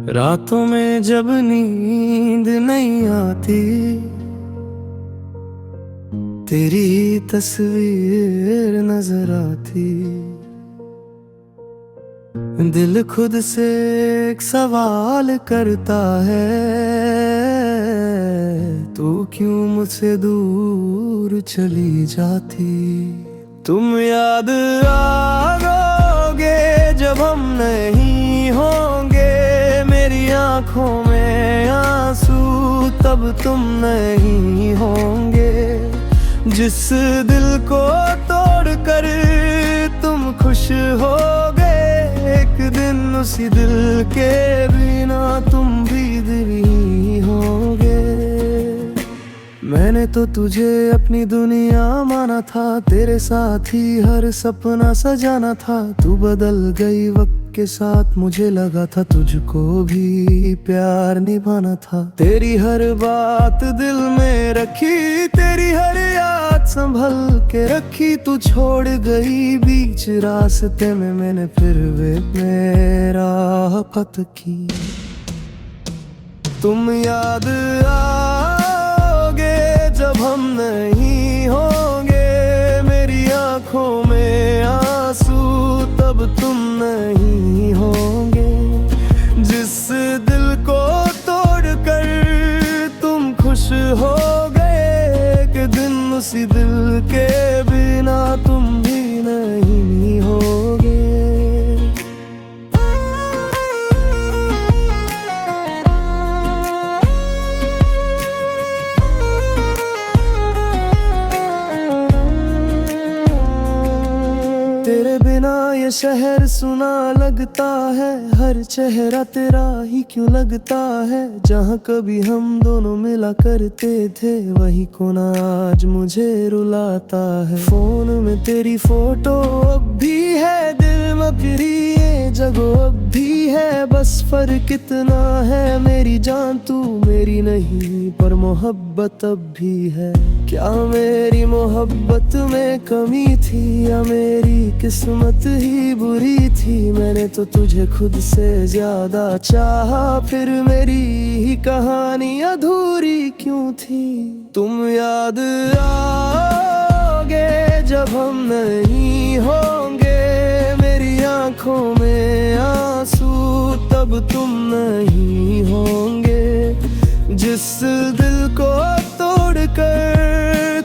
रातों में जब नींद नहीं आती, तेरी ही तस्वीर नजर आती। दिल खुद से एक सवाल करता है, तू क्यों मुझसे दूर चली जाती। तुम याद आओगे जब हम नहीं होंगे, मेरी आंखों में आंसू तब तुम नहीं होंगे। जिस दिल को तोड़कर तुम खुश होगे, एक दिन उसी दिल के बिना तुम भी दिल ही होगे। मैंने तो तुझे अपनी दुनिया माना था, तेरे साथ ही हर सपना सजाना था। तू बदल गई वक्त के साथ, मुझे लगा था तुझको भी प्यार निभाना था। तेरी हर बात दिल में रखी, तेरी हर याद संभल के रखी। तू छोड़ गई बीच रास्ते में, मैंने फिर वे मेरा फत की। तुम याद आओगे जब हम नहीं होंगे, मेरी आंखों में आंसू तब तुम नहीं होंगे। जिस दिल को तोड़कर तुम खुश हो गए, एक दिन उसी दिल के बिना तुम भी नहीं होगे। तेरे बिना ये शहर सुना लगता है, हर चेहरा तेरा ही क्यों लगता है। जहाँ कभी हम दोनों मिला करते थे, वही कोना आज मुझे रुलाता है। फोन में तेरी फोटो अब भी है, दिल में फिर ये जगह अब भी है। बस फर्क इतना है, मेरी जान तू मेरी नहीं, पर मोहब्बत अब भी है। क्या मेरी मोहब्बत में कमी थी, या मेरी किस्मत ही बुरी थी। मैंने तो तुझे खुद से ज्यादा चाहा, फिर मेरी ही कहानी अधूरी क्यों थी। तुम याद आओगे जब हम नहीं होंगे, मेरी आंखों में आंसू तब तुम नहीं होंगे। जिस दिल को तोड़कर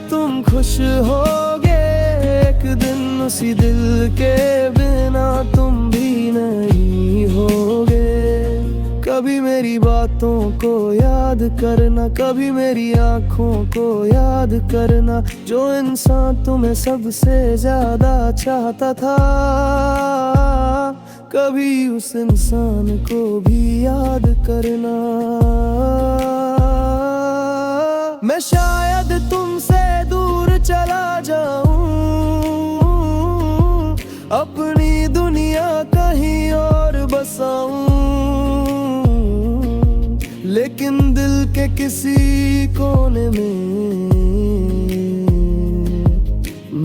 तुम खुश होगे, एक दिन उसी दिल के बिना तुम भी नहीं होगे। कभी मेरी बातों को याद करना, कभी मेरी आंखों को याद करना। जो इंसान तुम्हें सबसे ज्यादा चाहता था, कभी उस इंसान को भी याद करना। मैं शायद तुमसे दूर चला जाऊं, अपनी दुनिया कहीं और बसाऊं, लेकिन दिल के किसी कोने में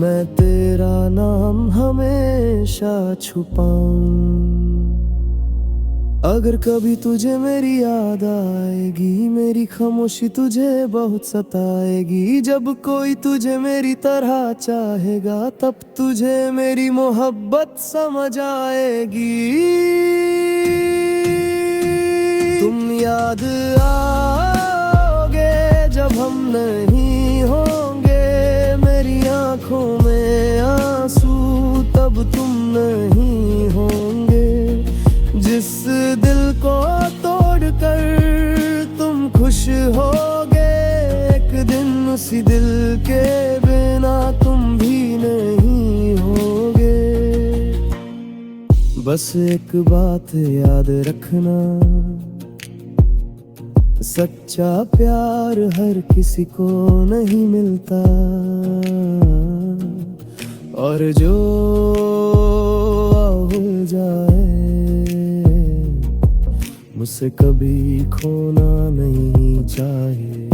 मैं तेरा नाम हमेशा छुपाऊं। अगर कभी तुझे मेरी याद आएगी, मेरी खामोशी तुझे बहुत सताएगी। जब कोई तुझे मेरी तरह चाहेगा, तब तुझे मेरी मोहब्बत समझ आएगी। तुम याद आओगे जब हम नहीं होंगे, मेरी आंखों में आंसू तब तुम नहीं होंगे। जिस दिल को तोड़कर तुम खुश होगे, एक दिन उसी दिल के बिना तुम भी नहीं होगे। बस एक बात याद रखना, सच्चा प्यार हर किसी को नहीं मिलता, और जो हो जाए मुझसे कभी खोना नहीं चाहिए।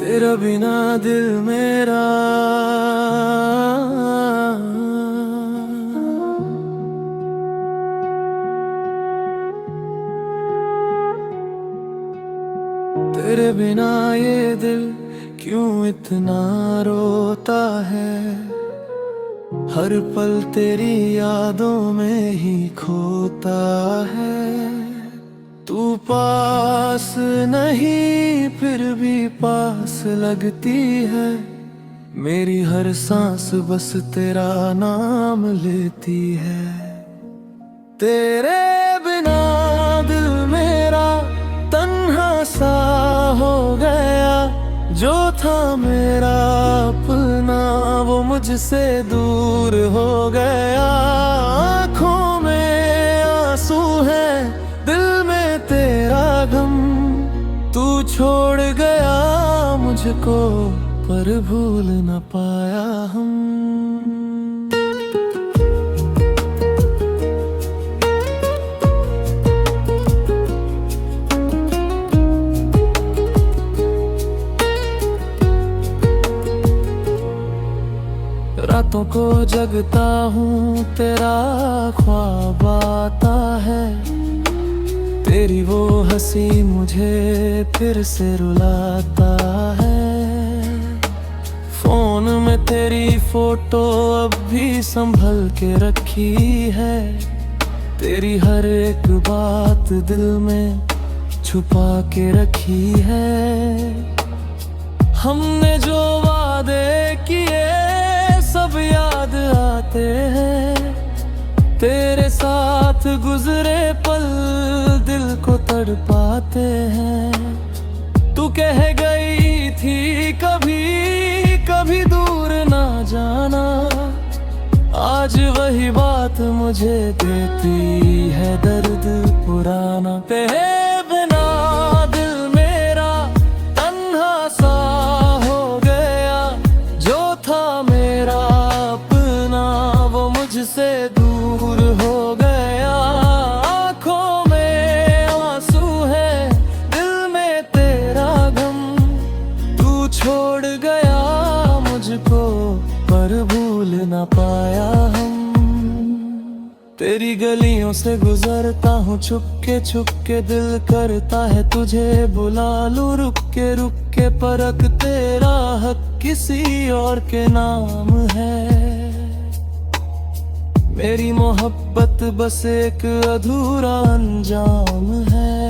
तेरा बिना दिल मेरा तेरे बिना ये दिल क्यों इतना रोता है। हर पल तेरी यादों में ही खोता है। तू पास नहीं फिर भी पास लगती है। मेरी हर सांस बस तेरा नाम लेती है। तेरे बिना दिल मेरा तन्हा सा हो गया। जो था मेरा अपना वो मुझसे दूर हो गया। आँखों में आंसू है दिल में तेरा गम। तू छोड़ गया मुझको पर भूल न पाया हम। रातों को जगता हूँ तेरा ख्वाब आता है। तेरी वो हंसी मुझे फिर से रुलाता है। फोन में तेरी फोटो अब भी संभल के रखी है। तेरी हर एक बात दिल में छुपा के रखी है। हमने जो वादे किए सब याद आते हैं। तेरे साथ गुजरे पल दिल को तड़पाते हैं। तू कह गई थी कभी कभी दूर ना जाना। आज वही बात मुझे देती है दर्द पुराना। तेरे बिना दिल मेरा तन्हा सा हो गया। जो था मेरा अपना वो मुझसे दूर हो गया। आँखों में आंसू है दिल में तेरा गम। तू छोड़ गया मुझको पर भूल न पाया हम। तेरी गलियों से गुजरता हूँ छुप के दिल करता है तुझे बुला लूं। रुक के परख तेरा हक किसी और के नाम है। मेरी मोहब्बत बस एक अधूरा अंजाम है।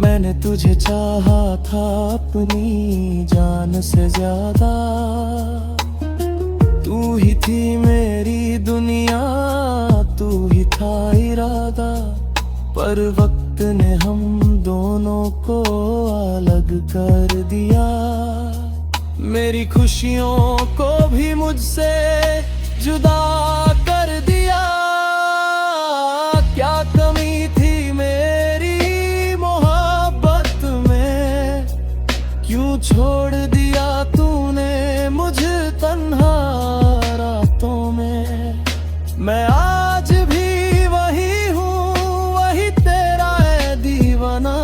मैंने तुझे चाहा था अपनी जान से ज्यादा। तू ही थी मेरी दुनिया तू ही था इरादा। पर वक्त ने हम दोनों को अलग कर दिया। मेरी खुशियों को भी मुझसे जुदा कर दिया। क्या कमी थी मेरी मोहब्बत में। क्यों छोड़ दिया तूने मुझे तन्हा रातों में। मैं आज भी वही हूँ वही तेरा है दीवाना।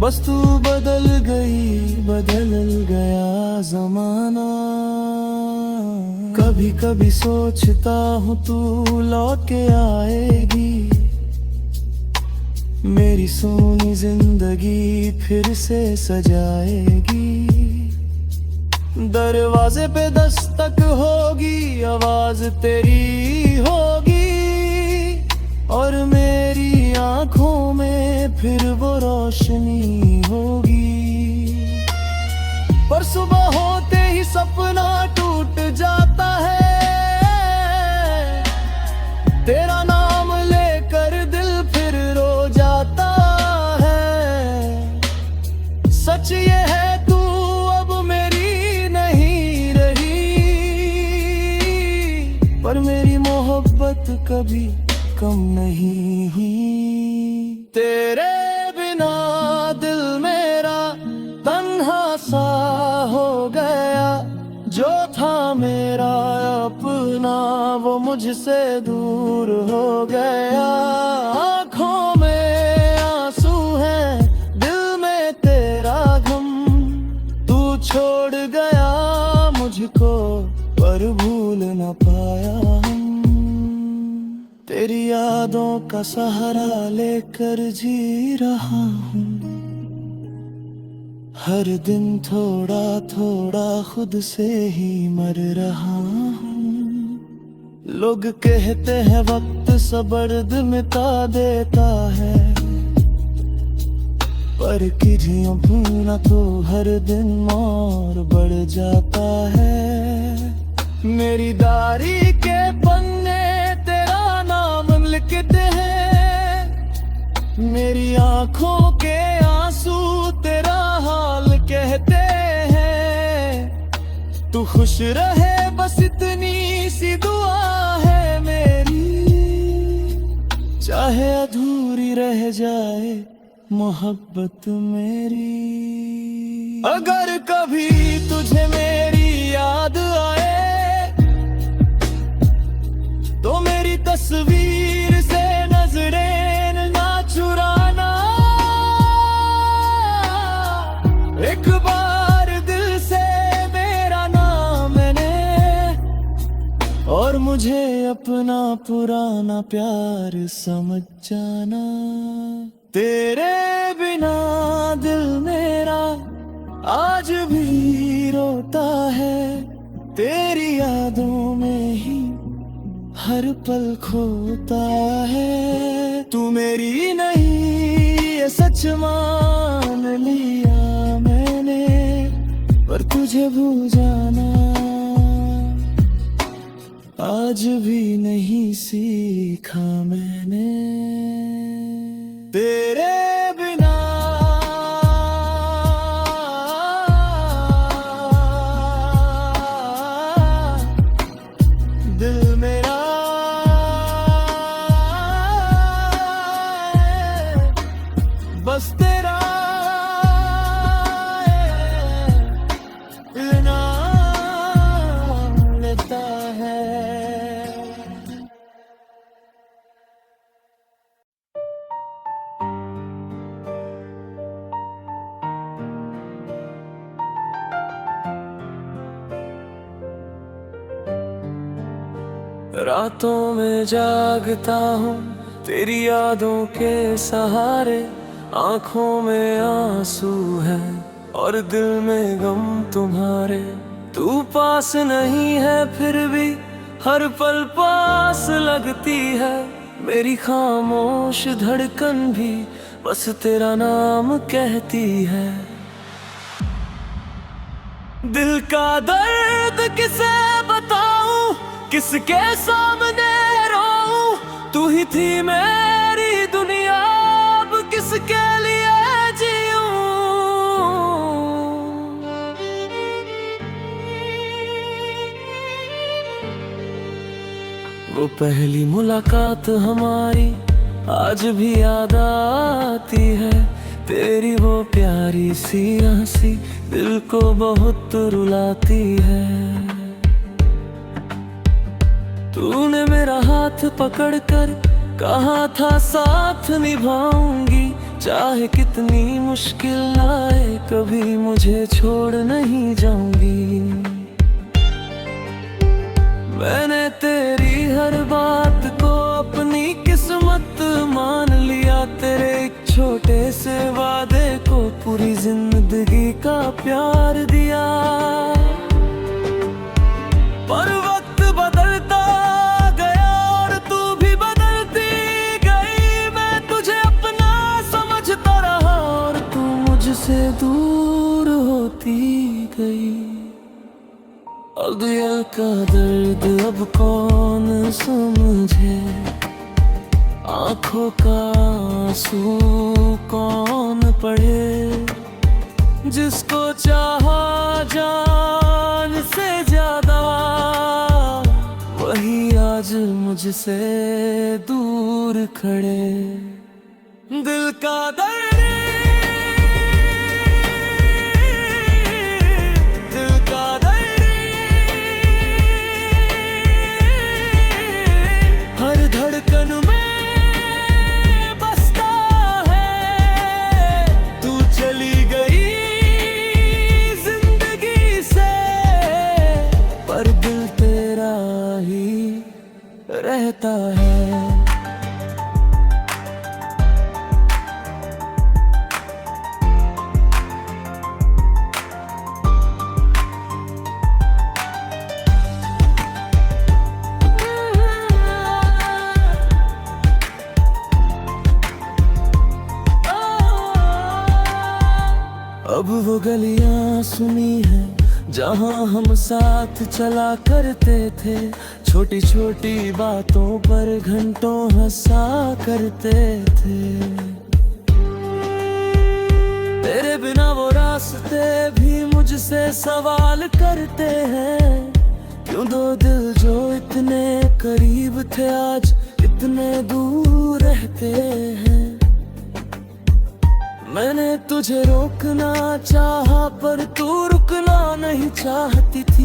बस तू बदल गई बदल गया जमाना। कभी कभी सोचता हूँ तू लौट के आएगी। मेरी सोनी जिंदगी फिर से सजाएगी। दरवाजे पे दस्तक होगी आवाज तेरी होगी। और मेरी आंखों में फिर वो रोशनी होगी। पर सुबह होते ही सपना टूट जाता है। तेरा नाम लेकर दिल फिर रो जाता है। सच ये है तू अब मेरी नहीं रही। पर मेरी मोहब्बत कभी कम नहीं हुई। तेरे बिना दिल मेरा तन्हा सा हो गया। जो था मेरा अपना वो मुझसे दूर हो गया। आँखों में आंसू है दिल में तेरा गम। तेरी यादों का सहारा लेकर जी रहा हूँ। हर दिन थोड़ा थोड़ा खुद से ही मर रहा हूँ। लोग कहते हैं वक्त सबर्द मिटा देता है, पर कीजिए भूलना तो हर दिन और बढ़ जाता है। मेरी डायरी के पन्ने तेरा नाम लिखते हैं, मेरी आंखों के आंसू तेरा हाल कहते हैं। तू खुश रहे बस इतनी सी दुआ है मेरी, चाहे अधूरी रह जाए मोहब्बत मेरी। अगर कभी तुझे मेरी याद आए तो मेरी तस्वीर से नजरें ना चुराना। एक बार दिल से मेरा नाम मैंने, और मुझे अपना पुराना प्यार समझ जाना। तेरे बिना दिल मेरा आज भी रोता है, तेरी यादों में ही हर पल खोता है। तू मेरी नहीं ये सच मान लिया मैंने, पर तुझे भूल जाना आज भी नहीं सीखा मैंने। तेरे बिना दिल मेरा बस तेरा नाम लेता है। रातों में जागता हूँ तेरी यादों के सहारे, आंखों में आंसू है और दिल में गम तुम्हारे। तू पास नहीं है फिर भी हर पल पास लगती है, मेरी खामोश धड़कन भी बस तेरा नाम कहती है। दिल का दर्द किसे बताऊं, किसके सामने रोऊं, तू ही थी मेरी दुनिया अब किसके लिए जीऊं। वो पहली मुलाकात हमारी आज भी याद आती है, तेरी वो प्यारी सी हंसी दिल को बहुत रुलाती है। तूने मेरा हाथ पकड़कर कहा था साथ निभाऊंगी, चाहे कितनी मुश्किल आए कभी मुझे छोड़ नहीं जाऊंगी। मैंने तेरी हर बात को अपनी किस्मत मान लिया, तेरे एक छोटे से वादे को पूरी जिंदगी का प्यार दिया। पर वक्त बदलता गया और तू भी बदलती गई, मैं तुझे अपना समझता रहा और तू मुझसे दूर होती गई। अब दिल का दर्द अब कौन समझे, आंखों का आंसू कौन पढ़े, जिसको चाहा जान से ज्यादा वही आज मुझसे दूर खड़े। दिल का दर्द, दिल का दर्द हर धड़कन में बसता है। तू चली गई जिंदगी से, पर दिल तेरा ही रहता है। अब वो गलियां सुनी है जहां हम साथ चला करते थे, छोटी छोटी बातों पर घंटों हंसा करते थे। तेरे बिना वो रास्ते भी मुझसे सवाल करते हैं, क्यों दो दिल जो इतने करीब थे आज इतने दूर रहते हैं। मैंने तुझे रोकना चाहा पर तू रुकना नहीं चाहती थी,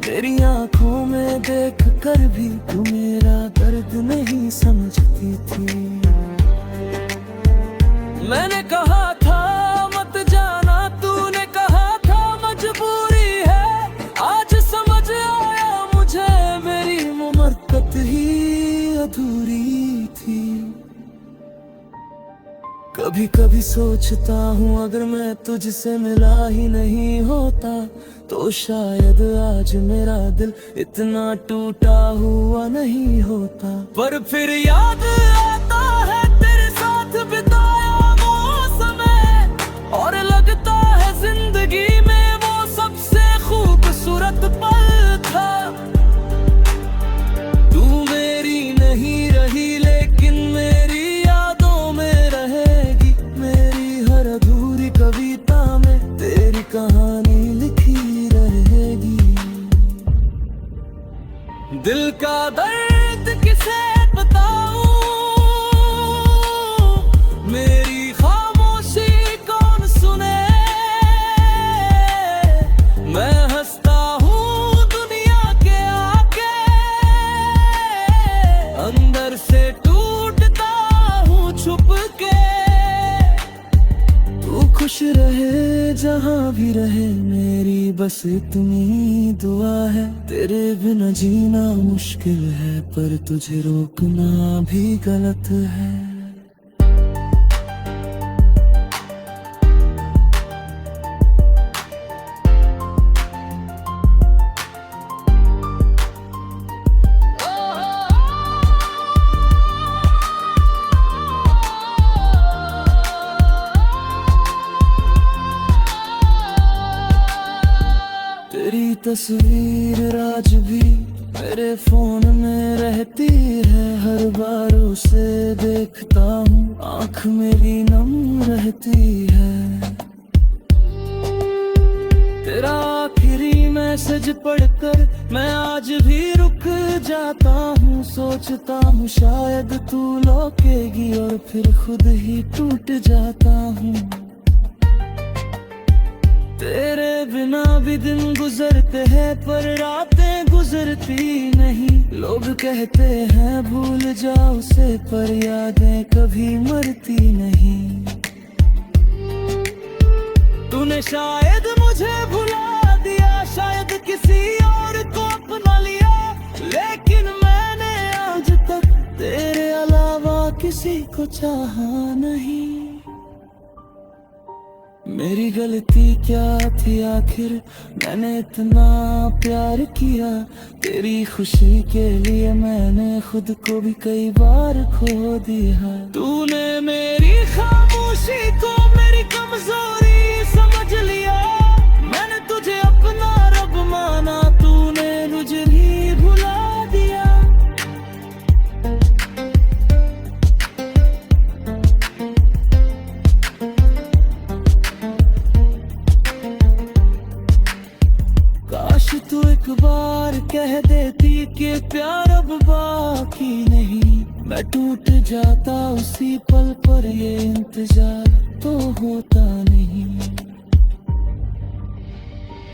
मेरी आंखों में देख कर भी तू मेरा दर्द नहीं समझती थी। मैंने कहा था मत जाना, तूने कहा था मजबूरी है, आज समझ आया मुझे मेरी मुमक्कत ही अधूरी थी। कभी कभी सोचता हूँ अगर मैं तुझसे मिला ही नहीं होता तो शायद आज मेरा दिल इतना टूटा हुआ नहीं होता। पर फिर याद आता है तेरे साथ बिताया वो समय, और लगता है जिंदगी में वो सबसे खूबसूरत पल था। तू मेरी नहीं रही लेकिन मेरी यादों में रहेगी, मेरी हर अधूरी कविता में तेरी कहानी लिखी रहेगी। दिल का दर्द किसे बताऊं, मेरी खामोशी कौन सुने। मैं हंसता हूँ दुनिया के आगे, अंदर से टूटता हूँ छुप के। तू खुश रहे जहाँ भी रहे, मेरी बस इतनी दुआ है। तेरे बिना जीना मुश्किल है पर तुझे रोकना भी गलत है। तेरी तस्वीर आज भी मेरे फोन में रहती है, हर बार उसे देखता हूँ आँख मेरी नम रहती है। तेरा आखिरी मैसेज पढ़कर मैं आज भी रुक जाता हूँ, सोचता हूँ शायद तू लौटेगी और फिर खुद ही टूट जाता हूँ। तेरे बिना भी दिन गुजरते हैं पर रातें गुजरती नहीं। लोग कहते हैं भूल जाओ उसे पर यादें कभी मरती नहीं। तूने शायद मुझे भुला दिया, शायद किसी और को अपना लिया, लेकिन मैंने आज तक तेरे अलावा किसी को चाहा नहीं। मेरी गलती क्या थी आखिर, मैंने इतना प्यार किया। तेरी खुशी के लिए मैंने खुद को भी कई बार खो दिया। तूने मेरी खामोशी को मेरी कमजोरी समझ लिया, मैंने तुझे अपना रब माना, तूने मुझे भी भुला दिया। काश तू एक बार कह देती कि प्यार अब बाकी नहीं, मैं टूट जाता उसी पल पर, ये इंतजार तो होता नहीं।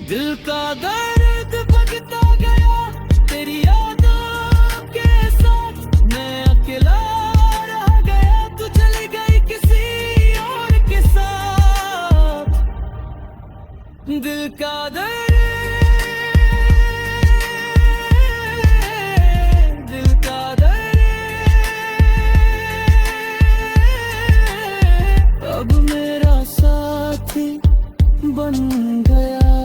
दिल का दर्द बढ़ता गया तेरी यादों के साथ, मैं अकेला रह गया, तू चली गई किसी और के साथ। दिल का दर्द अब मेरा साथी बन गया,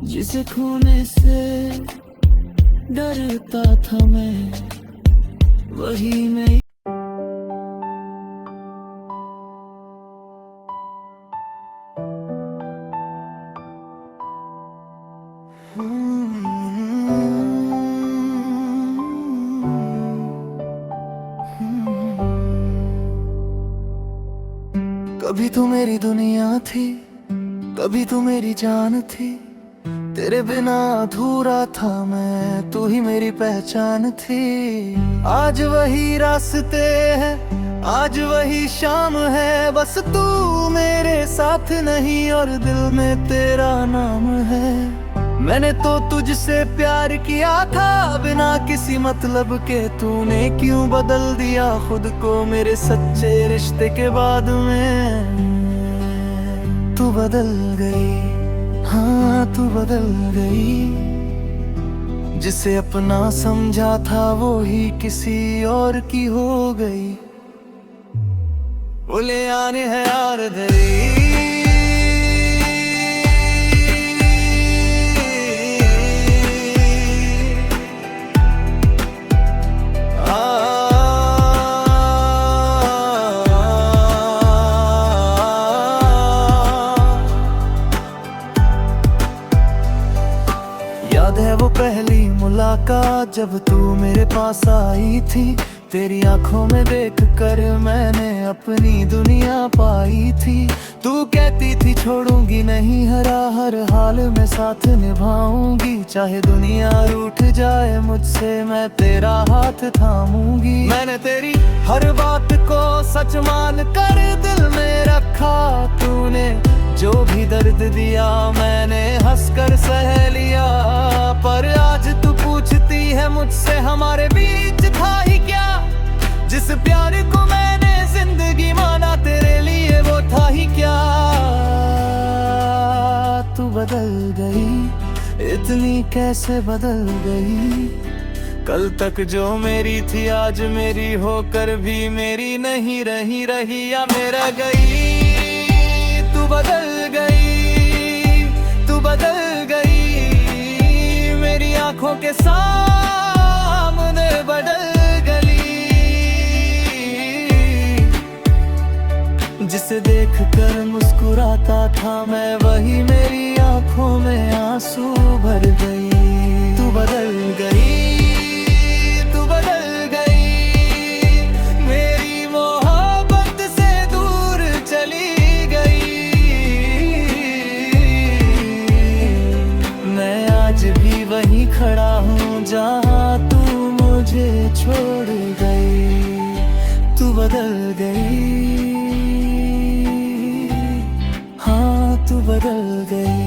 जिसे खोने से डरता था मैं, वही मैं। कभी तू मेरी दुनिया थी, कभी तू मेरी जान थी। तेरे बिना अधूरा था मैं, तू ही मेरी पहचान थी। आज वही रास्ते हैं, आज वही शाम है, बस तू मेरे साथ नहीं और दिल में तेरा नाम है। मैंने तो तुझसे प्यार किया था बिना किसी मतलब के, तूने क्यों बदल दिया खुद को मेरे सच्चे रिश्ते के बाद में। तू बदल गई, हाँ तू बदल गई। जिसे अपना समझा था वो ही किसी और की हो गई। बोले आने है यार धरी, याद है वो पहली मुलाकात जब तू मेरे पास आई थी। तेरी आंखों में देख कर मैंने अपनी दुनिया पाई थी। तू कहती थी छोड़ूंगी नहीं, हर हाल में साथ निभाऊंगी। चाहे दुनिया रूठ जाए मुझसे, मैं तेरा हाथ थामूंगी। मैंने तेरी हर बात को सच मान कर दिल में रखा। तूने जो भी दर्द दिया मैंने हंसकर सह लिया। पर आज तू पूछती है मुझसे हमारे बीच था ही क्या। जिस प्यार को मैंने जिंदगी माना तेरे लिए वो था ही क्या। तू बदल गई, इतनी कैसे बदल गई। कल तक जो मेरी थी आज मेरी होकर भी मेरी नहीं रही या मेरा गई। तू बदल गई, तू बदल गई, मेरी आंखों के सामने बदल गई। जिसे देख कर मुस्कुराता था मैं, वही मेरी आंखों में आंसू भर गई। तू बदल गई, तू बदल गई, मेरी मोहब्बत से दूर चली गई। मैं आज भी वहीं खड़ा हूँ जहाँ तू मुझे छोड़ गई। तू बदल गई, हाँ तू बदल गई।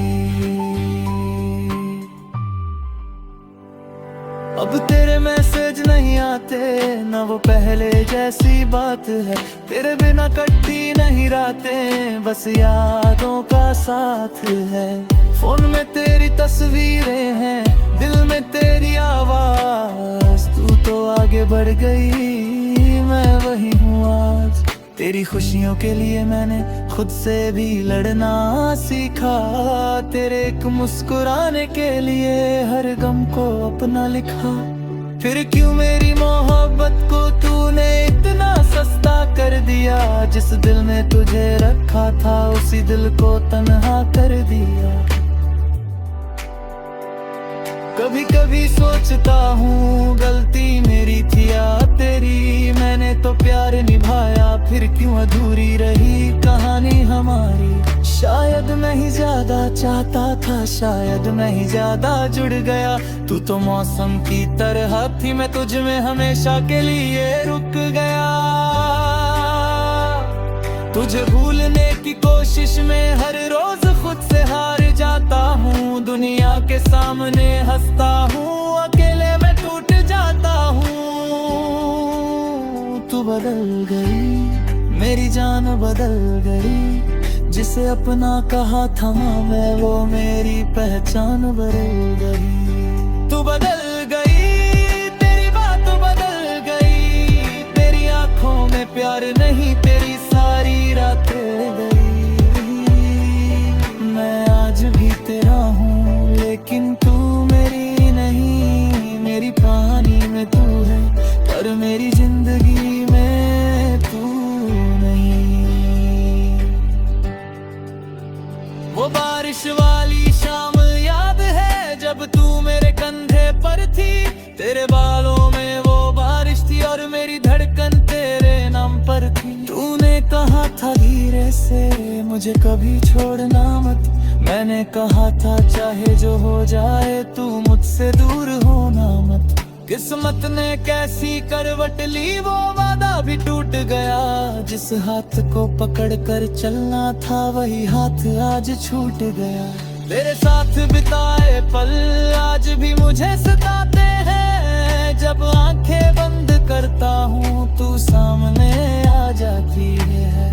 अब तेरे मैसेज नहीं आते, ना वो पहले जैसी बात है। तेरे बिना कटती नहीं रातें, बस यादों का साथ है। फोन में तेरी तस्वीरें हैं, दिल में तेरी आवाज। तू तो आगे बढ़ गई, मैं वही हूँ आज। तेरी खुशियों के लिए मैंने खुद से भी लड़ना सीखा। तेरे एक मुस्कुराने के लिए हर गम को अपना लिखा। फिर क्यों मेरी मोहब्बत को तूने इतना सस्ता कर दिया। जिस दिल में तुझे रखा था उसी दिल को तन्हा कर दिया। कभी कभी सोचता हूँ गलती मेरी थी या तेरी। मैंने तो प्यार निभाया, फिर क्यों अधूरी रही कहानी हमारी। शायद मैं ही ज्यादा चाहता था, शायद मैं ही ज्यादा जुड़ गया। तू तो मौसम की तरह थी, मैं तुझ में हमेशा के लिए रुक गया। तुझे भूलने की कोशिश में हर रोज खुद से हार जाता हूँ। दुनिया के सामने हंसता हूँ, अकेले में टूट जाता हूँ। तू बदल गई, मेरी जान बदल गई। जिसे अपना कहा था मैं, वो मेरी पहचान बदल गई। तू बदल गई, तेरी बात बदल गई। तेरी आंखों में प्यार नहीं, तेरी सारी रातें गई। मैं आज भी तेरा हूँ लेकिन तू मेरी नहीं। मेरी पानी में तू है पर मेरी जिंदगी में तू नहीं। वो बारिश वाली शाम याद है जब तू मेरे कंधे पर थी। तेरे बालों में वो बारिश थी और मेरी धड़कन तेरे नाम पर थी। तूने कहा था धीरे से मुझे कभी छोड़ना मत, मैंने कहा था चाहे जो हो जाए तू मुझसे दूर होना मत। किस्मत ने कैसी करवट ली वो वादा भी टूट गया, जिस हाथ को पकड़ कर चलना था वही हाथ आज छूट गया। तेरे साथ बिताए पल आज भी मुझे सताते हैं, जब आंखें बंद करता हूँ तू सामने आ जाती है।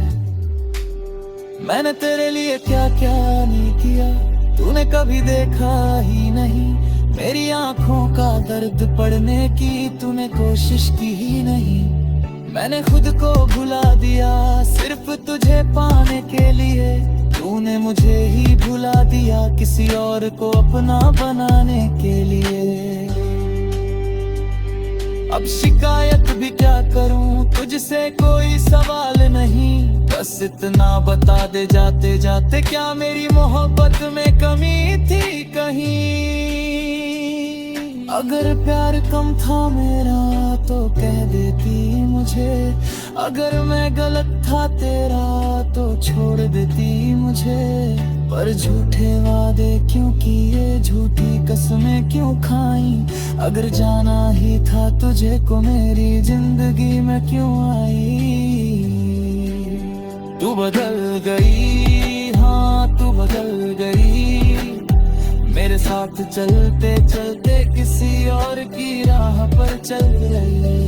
मैंने तेरे लिए क्या क्या नहीं किया तूने कभी देखा ही नहीं, मेरी आंखों का दर्द पढ़ने की तूने कोशिश की ही नहीं। मैंने खुद को भुला दिया सिर्फ तुझे पाने के लिए, तूने मुझे ही भुला दिया किसी और को अपना बनाने के लिए। अब शिकायत भी क्या करूं तुझसे कोई सवाल नहीं, बस इतना बता दे जाते जाते क्या मेरी मोहब्बत में कमी थी कहीं। अगर प्यार कम था मेरा तो कह देती मुझे, अगर मैं गलत था तेरा तो छोड़ देती मुझे। पर झूठे वादे क्यों किए, झूठी कसमें क्यों खाई, अगर जाना ही था तुझे को मेरी जिंदगी में क्यों आई। तू बदल गई, हाँ तू बदल गई, मेरे साथ चलते चलते किसी और की राह पर चल गई।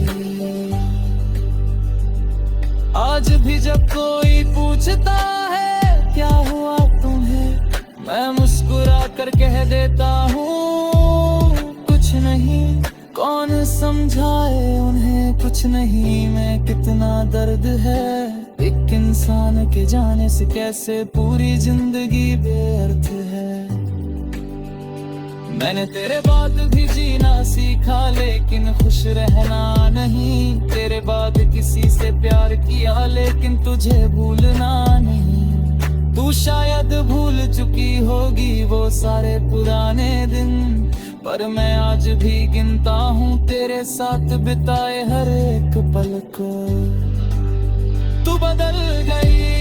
आज भी जब कोई पूछता है क्या हुआ तुम्हें, मैं मुस्कुरा कर कह देता हूँ कुछ नहीं। कौन समझाए उन्हें कुछ नहीं में कितना दर्द है, एक इंसान के जाने से कैसे पूरी जिंदगी व्यर्थ है। मैंने तेरे बाद भी जीना सीखा लेकिन खुश रहना नहीं, तेरे बाद किसी से प्यार किया लेकिन तुझे भूलना नहीं। तू शायद भूल चुकी होगी वो सारे पुराने दिन, पर मैं आज भी गिनता हूँ तेरे साथ बिताए हर एक पल को। तू बदल गई